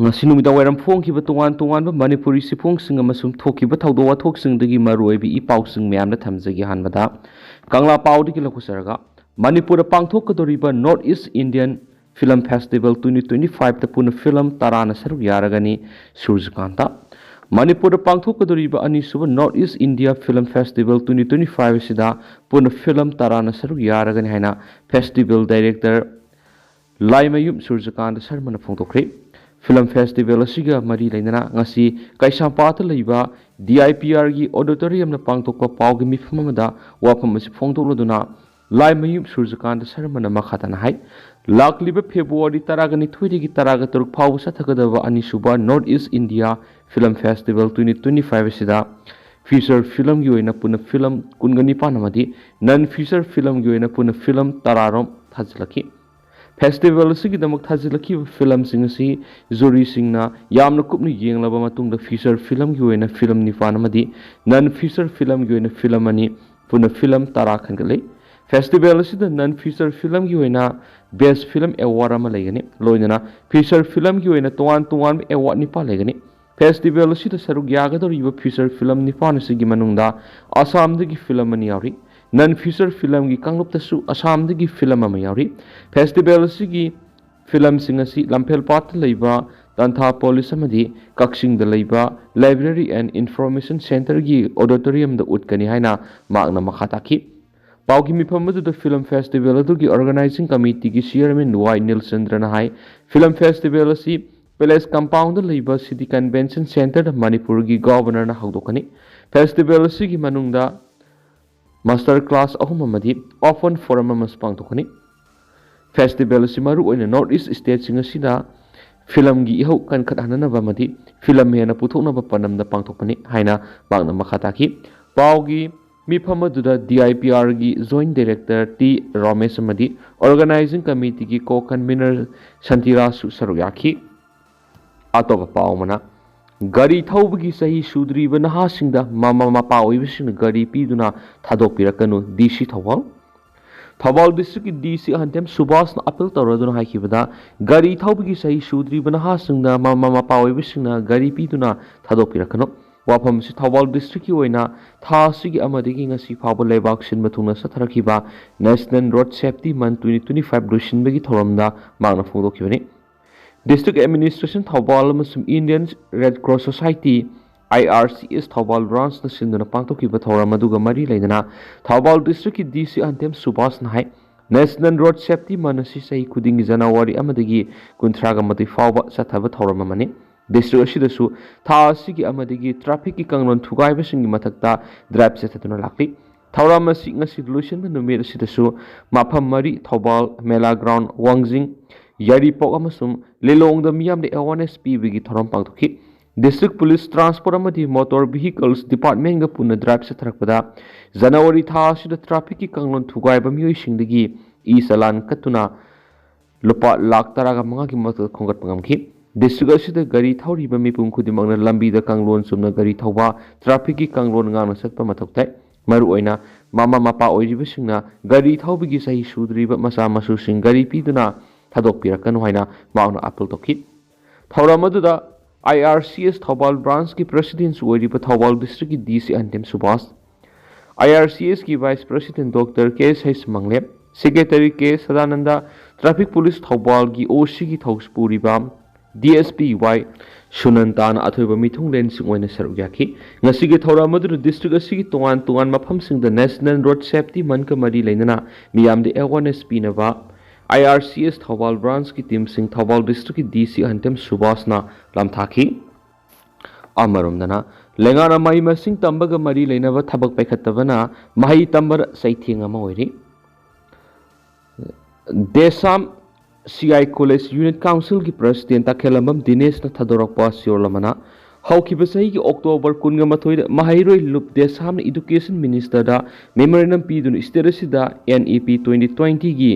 ngasi numida wairam phongkiba tongan tongan ba manipuri siphongsing amasum thokiba thawdo wathoksingdagi maruoibi I pausing meyamna thamjagi hanbada kangla pawdagi lakusaraga manipura pangthokadoriba North East Indian Film Festival 2025 ta puna film tarana saruk yaragani Surjakanta manipura pangthokadoriba anisuba North East India Film Festival 2025 sida puna film tarana saruk yaragani haina festival director Laimayum Surjakanta sarmana phongtokre Film Festival asiga mari lainana ngasi Kaisampata leiba DIPR gi auditorium na pangtokpa pawgi mifam amada wafam asi phongtokladuna Laimayum Surjakanta sarmana makhatana hai lakliba February taragani thuidigi taraga turuk phawu sathagadaba anisuba North East India Film Festival 2025 sida feature film gi oina puna film kungani panamadi non feature film gi oina puna film tararom thajlaki Festival asigi damak thajilaki film sing asi jury singna yamna kupni yenglaba matungda feature film gi oina film nifan amadi non feature film gi oina film ani puna film tara khangalei Festival asida non feature film gi oina best film award ama legani loinana feature film gi oina tuan award ni pa legani Festival asida saruk yagadoriba feature film nifan asigi manungda Assam dagi film ani yauri non feature film gi kangluptasu Assam dagi film ama yauri Festival asigi film singasi Lamphel Pat leiba Tantha Police amadi Kaksing da leiba Library and Information Center gi auditorium da utkani haina magna makhataki Paugi mifam adu da film festival adu gi organizing committee gi chairman Y Nilchandra hai film festival asi Palace compound leiba City Convention Center da Manipur gi governor na hawdokani festival asigi manungda master class ahum amadi open forum amas pangtokani Festival simaru oina North East State sing asida film gi ihau kan khathanana ba madi film hena puthokna ba panamda pangthokpani haina bangna makhataki paugi miphamadu DIPR gi joint director T Ramesh amadi organizing committee gi co-convener Santirasu Saruyaki atoba paumana gari thawbagi sahi sudriba nahasingda mama mapa oibising gari piduna thadokpirakanu DC thawal Thawal district DC hantem Subhas na appeal tawraduna haikibada gari thawbagi sahi sudriba nahasingda mama mapa oibisingna gari piduna thadokpirakanu wafam si Thawal district ki oina thasigi amadigi ngasi phawba lebak sin mathuna satharakiba National Road Safety Month 2025 dusinbagi thoramda magna phongdokibani District Administration Thawal amasum Indian Red Cross Society IRCS Thawal branch na sinduna pangtokkiba thoram aduga mari leidana Thawal district ki DC antem Subhas nahai National Road Safety manasi sahi khudingi January amadagi kunthraga mati fawba sathaba thoram amani district asidasu tha asigi amadagi traffic ki kanglon thugaiba singi mathakta drive sethatuna lakli thoram asi ngasi solution na numir asidasu mafam mari Thawal Mela Ground Wangjing Yaripok amasum lelongda miyamde awareness pibigi thoram pangtokki District Police Transport amadi Motor Vehicles Department ga puna drive satharakpada January tha asida traffic ki kanglon thugaiba miyoi singdagi salan katuna lupa lakh taraga manga ki matal khongat pangamki district asida gari thawriba mipum khudimangna lambi da kanglon sumna gari thawba traffic ki kanglon ngana satpa mathoktai maru oina mama mapa oiriba singna gari thawbigi sahi sudriba masa masu sing gari piduna thadokpirakanu haina mauna appeal tokki thawramaduda IRCS Thawal branch ki president oiriba Thawal district ki DC Antem Subhas IRCS ki vice president Dr. K. S. Manglep secretary K. Sadananda traffic police Thawal ki OC ki thawspuriba DSP Y Shunantan athoiba mithunglen singoina sarugyaki ngasigi thawramadu district asigi tongan mafam singda National Road Safety Month ka mari leinana miyamde awareness pinaba IRCS Thawal branch ki team sing Thawal district ki DC Hantem Subhasna lamthaki amarumdana lengana mai masing tambaga mari leinaba thabak paikhattabana mahi tambar saithinga ma oiri Desam CI College Unit Council ki president Takhelambam Dinesh na Thadorakpa Siorlamana haukiba sahi ki October 13 mahairoi lup Desam Education Minister da memorandum pidun isterasida NEP 2020 gi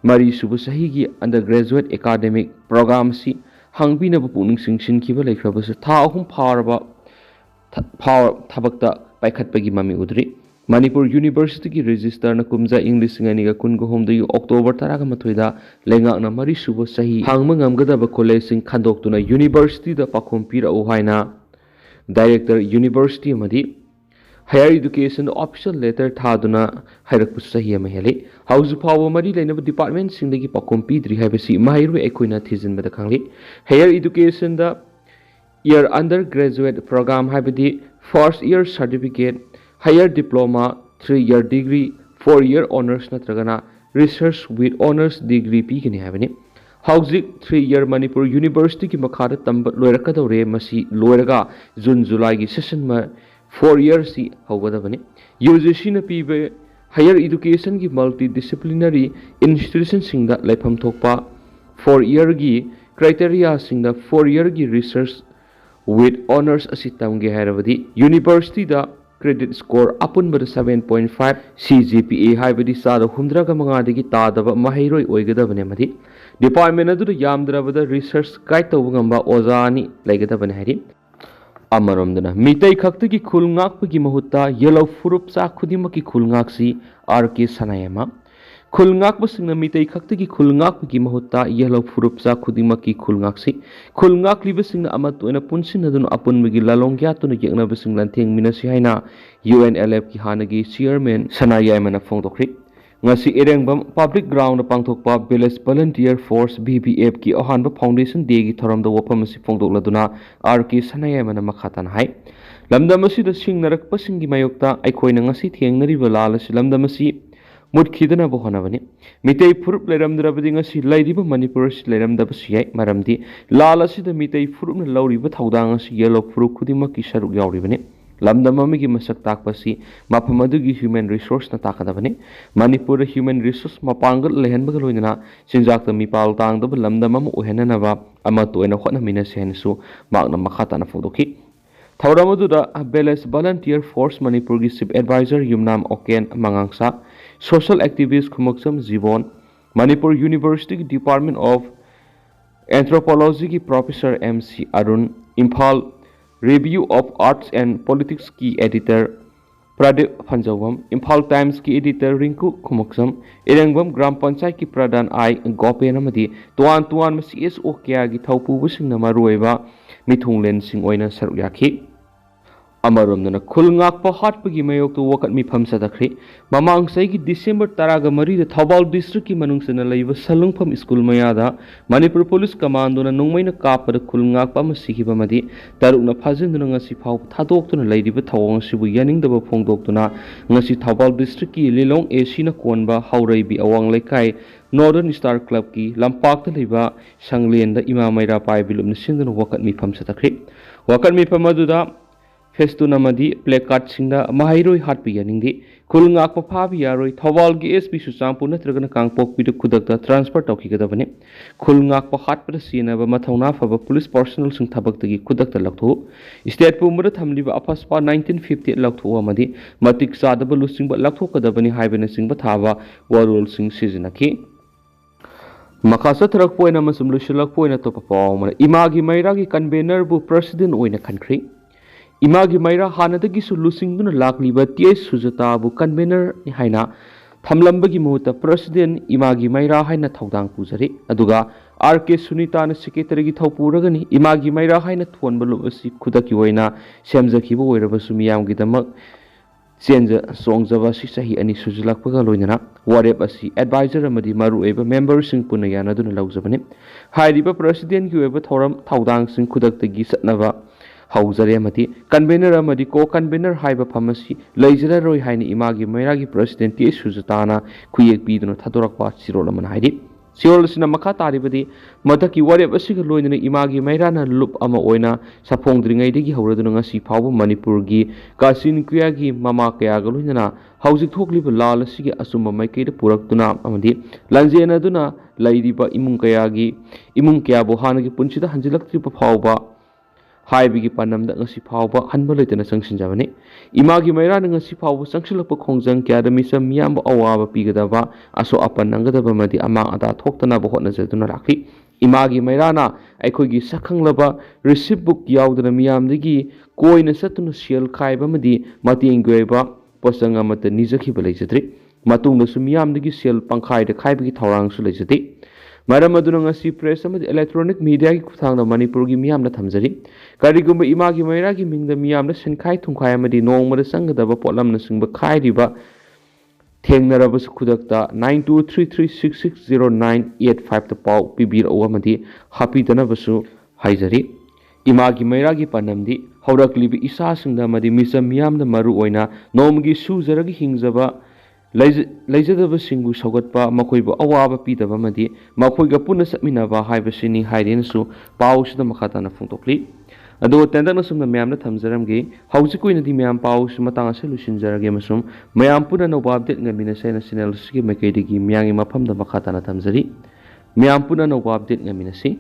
Mari subu sahi gi undergraduate academic program si hangbina bu puning singsin kiba laikhraba su tha ahum pharba thabakta paikhatpagi mami udri Manipur University ki register na kumja English ngani ga kun go hom de October 13 da lenga na mari subo sahi hangma ngamgada ba college sing khandok tuna university da pakhom pira o haina director university amadi higher education official letter thaduna hairakpu sahi ama hele house power mari leinaba department sing dagi pakhom pidri haibasi mahairu ekoina thizin bada khangli higher education da year undergraduate program haibadi first year certificate higher diploma 3-year degree 4-year honors natragana research with honors degree pigani habani hauzik 3-year Manipur University ki makhada tamba loirakadore masi loiraga June July gi session ma 4 years si haugadabani UGC na pibe higher education ki multidisciplinary institution singda laifam thokpa 4-year gi criteria singda 4-year gi research with honors asitamge hairabadi university da credit score apun bada 7.5 CGPA haibadi sada humdraga mangadagi tadaba mahairoi oigadabane madi department adu yamdrabada research guide tawngamba ozani laigadabane hari amaramdana Meetei khaktagi khul ngakpagi mahutta Yelhou phurupcha khudingmak khul ngaksi RK Sanayaima khul ngakbasingna Meetei khaktagi khul ngakpagi mahutta Yelhou phurupcha khudingmak khul ngaksi khul ngaklibasingna amatoina punsinaduna apunbagi lalongyatuna yeknabasing lantheng minasi haina UNLF ki hanagi chairman Sanayaima na phongdokri ngasi erengbam public ground pangthokpa village volunteer force BVF ki ahanba foundation day gi thoramda wapamasi phongdokladuna RK Sanayaima na makhatan hai lamdamasi da singnarak pasingi mayokta aikoina ngasi thengnariba lalasi lamdamasi mutkidana bohonabani Meetei phurup leiramdrabadi ngasi lairiba Manipur si leiramdabasi yai maramdi lalasi da Meetei phurupna lauriba thaudang asi Yelhou phurup khudingmak ki saruk yauribani lamdamami gi masak takpasi maphamadu gi human resource na takadabani Manipur human resource mapangal lehenbaga loinana sinjakta mipal tangdaba lamdamam ohenanaba amatoina khotna minasi hensu magna makhata na fodoki Thauramadu da Village Volunteer Force Manipur ki Chief Advisor Yumnam Oken Mangangsa Social Activist Khumoksam Jibon Manipur University Department of Anthropology ki Professor MC Arun Imphal Review of Arts and Politics ki Editor Pradip Phanjawam Imphal Times ki Editor Rinku Khumoksam Irangbam Gram Panchayat ki Pradhan I Gopen amadi tuan masi SO kya gi thaupu busing na maruiba mithunglen sing oina saruk yakhi amaramdana khul ngakpa hatpagi mayoktu wakat mifam sadakri mamang saigi December 13 da Thobal district ki manungsana leiba salungpham school mayada Manipur Police Commando na nongmaina kapada khul ngakpa masihiba madi tarukna phajinduna ngasi phau thadoktuna leiriba thawang sibu yaningdaba phongdoktuna ngasi Thobal district ki Lilong AC na konba hauraibi awang lekai Northern Star Club ki lampakta leiba sanglenda ima Maira Paibi lumna sinduna wakat mifam sadakri wakat mifam aduda Festuna madi placard singda mahairoi hatpi yaningdi khul ngakpa phabi yaroi Thobal gi SP Suchangpu natragana kangpok pi khudakta transfer tawkigadabani khul ngakpa hatpa sinaba mathauna phaba police personnel sing thabaktagi khudakta lakthu state pumra thamliba afaspa 1950 lakthu amadi matik sadaba lusingba laktokadabani haibana singba thaba warul sing sizinaki makasa tharak poina masum lushilak poina topa pawmana imagi maira gi convener bu president oina country Imagi Maira hanadagi su lusingduna lakliba TS Sujata bu convener ni haina thamlambagi mahuta president Imagi Maira haina thaudang pujari aduga RK Sunita na secretary gi thawpuragani Imagi Maira haina thonba lubasi khudaki oina semjakhiba oirabasu miyamgi damak chenja songjaba si sahi ani sujilakpaga loinana warep asi advisor amadi maru eba member sing puna yanaduna laujabani hairiba president gi oiba thoram thaudang sing khudaktagi satnaba Hauzare amati convener amadi ko convener haiba phamasi leijara roi haini imagi Maira gi president ti Sujatana khuyek piduna thadorakpa sirol amana haidi sirol sina makha taribadi madaki warep asiga loinana imagi Maira na lup ama oina saphongdringai degi hauraduna ngasi phawba Manipur gi kasin kuya gi mama kaya ga loinana haujik thokliba lal asigi asuma maikei da puraktuna amadi lanjena duna lairiba imung kaya bo hanagi punchida hanjilaktriba phawba haibigi panamda ngasi phawba hanba leitana sangsinjabani imagi Maira ngasi phawba sangsilakpa khongjang kya da misam miyamba awaba pigadaba aso apan nangadaba madi amang ada thoktana ba hotna jaduna rakhi imagi Maira na aikhogi sakhanglaba receipt book yaudana miyamdagi koina satuna sel khaiba madi mateng goiba ꯄꯣꯠꯆꯪ ꯑꯃꯠꯇ ꯅꯤꯖꯈꯤꯕ ꯂꯩꯖꯗ꯭ꯔꯤ ꯃꯇꯨꯡꯗꯁꯨ ꯃꯤꯌꯥꯝꯗꯒꯤ ꯁꯦꯜ ꯄꯪꯈꯥꯏꯗ ꯈꯥꯏꯕꯒꯤ ꯊꯧꯔꯥꯡꯁꯨ ꯂꯩꯖꯗꯦ ꯃꯔꯝ ꯑꯗꯨꯅ ꯉꯁꯤ press ꯑꯃꯗꯤ electronic ꯃꯤꯗꯤꯌꯥꯒꯤ ꯈꯨꯠꯊꯥꯡꯗ ꯃꯅꯤꯄꯨꯔꯒꯤ ꯃꯤꯌꯥꯝꯅ ꯊꯝꯖꯔꯤ ꯀꯔꯤꯒꯨꯝꯕ ꯏꯃꯥꯒꯤ ꯃꯩꯔꯥꯒꯤ ꯃꯤꯡꯗ ꯃꯤꯌꯥꯝꯅ ꯁꯦꯟꯈꯥꯏ ꯊꯨꯝꯈꯥꯏ ꯑꯃꯗꯤ ꯅꯣꯡꯃꯗ ꯆꯪꯒꯗꯕ ꯄꯣꯠꯂꯝꯅꯆꯤꯡꯕ ꯈꯥꯏꯔꯤꯕ ꯊꯦꯡꯅꯔꯕꯁꯨ ꯈꯨꯗꯛꯇ 9233660985 ꯗ ꯄꯥꯎ ꯄꯤꯕꯤꯔꯛꯎ ꯑꯃꯗꯤ ꯍꯥꯞꯄꯤꯗꯅꯕꯁꯨ ꯍꯥꯏꯖꯔꯤ ꯏꯃꯥꯒꯤ ꯃꯩꯔꯥꯒꯤ ꯄꯥꯟꯗꯝꯗꯤ ꯍꯧꯔꯛꯂꯤꯕ ꯏꯆꯥꯁꯤꯡꯗ ꯑꯃꯗꯤ ꯃꯤꯆꯝ ꯃꯤꯌꯥꯝꯅ ꯃꯔꯨꯑꯣꯏꯅ ꯅꯣꯡꯃꯒꯤ ꯁꯨꯖꯔꯒ ꯍꯤꯡꯖꯕ ꯂꯩꯖꯗꯕꯁꯤꯡꯕꯨ ꯁꯧꯒꯠꯄ ꯃꯈꯣꯏꯕꯨ ꯑꯋꯥꯕ ꯄꯤꯗꯕ ꯑꯃꯗꯤ ꯃꯈꯣꯏꯒ ꯄꯨꯟꯅ ꯆꯠꯃꯤꯟꯅꯕ ꯍꯥꯏꯕꯁꯤꯅꯤ ꯍꯥꯏꯔꯦꯅꯁꯨ ꯄꯥꯎꯁꯤꯗ ꯃꯈꯥ ꯇꯥꯅ ꯐꯣꯡꯗꯣꯛꯂꯤ ꯑꯗꯨꯒ ꯇꯦꯟꯇꯛꯅ ꯁꯨꯝꯅ ꯃꯌꯥꯝꯅ ꯊꯝꯖꯔꯝꯒꯦ ꯍꯧꯖꯤꯛ ꯑꯣꯏꯅꯗꯤ ꯃꯌꯥꯝ ꯄꯥꯎꯁꯤ ꯃꯇꯥꯡ ꯑꯁꯤ ꯂꯣꯏꯁꯤꯟꯖꯔꯒꯦ ꯑꯃꯁꯨꯡ ꯃꯌꯥꯝ ꯄꯨꯟꯅ ꯑꯅꯧꯕ ꯑꯞꯗꯦꯠ ꯉꯝꯃꯤꯟꯅꯁꯦ ꯍꯥꯏꯅ ꯆꯦꯅꯦꯜ ꯑꯁꯤꯒꯤ ꯃꯥꯏꯀꯩꯗꯒꯤ ꯃꯤꯌꯥꯝꯒꯤ ꯃꯐꯝꯗ ꯃꯈꯥ ꯇꯥꯅ ꯊꯝꯖꯔꯤ ꯃꯌꯥꯝ ꯄꯨꯟꯅ ꯑꯅꯧꯕ ꯑꯞꯗꯦꯠ ꯉꯝꯃꯤꯟꯅꯁꯤ